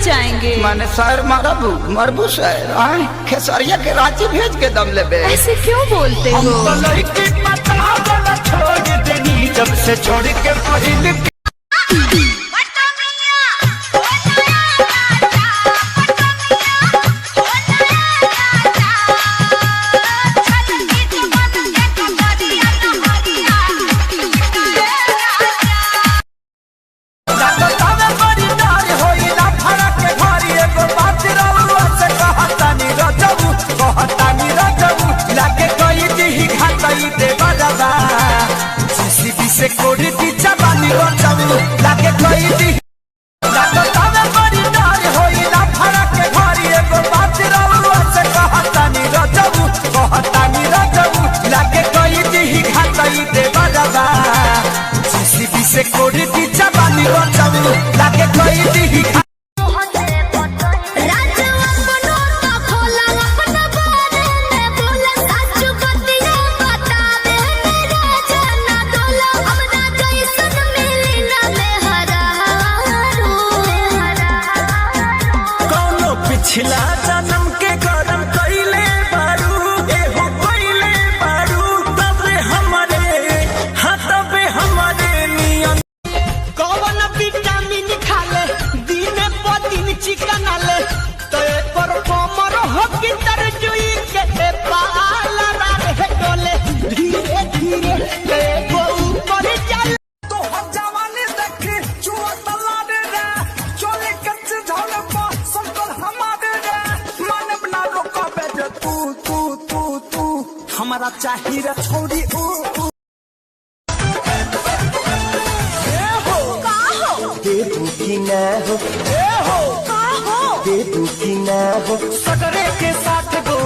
जाएंगे। मैंने शहर मरबू मरबू शहर आए खेसरिया के रांची भेज के दम लेबे। ऐसे क्यों बोलते हो? छोड़ देनी जब से छोड़ के पहले से कोड़ी दी जवानी रोचबू लागे कोई दी लागो तवे बड़ी नार होई ना फरा के घरी एगो बात रहू से कहतानी रोचबू लागे कोई दी घाटई दे बजाबा सीसीबी से कोड़ी दी जवानी रोचबू लागे कोई दी पिछला जन्म के करम कइले बारू एहो कइले बारू तबे हमारे नियम कौन विटामिन खाले दिन प दिन चिकन आले तो पर कमर हो कि तर जुई के पाल रे डोले धीरे धीरे को ऊपर चल तो हम जवानी देखी चुआ तला दे रे चोले कच्चे झोल पर संकल तू हमारा चाहिए छोड़ी देबू की न हो देबू की न हो सगरे के साथ गो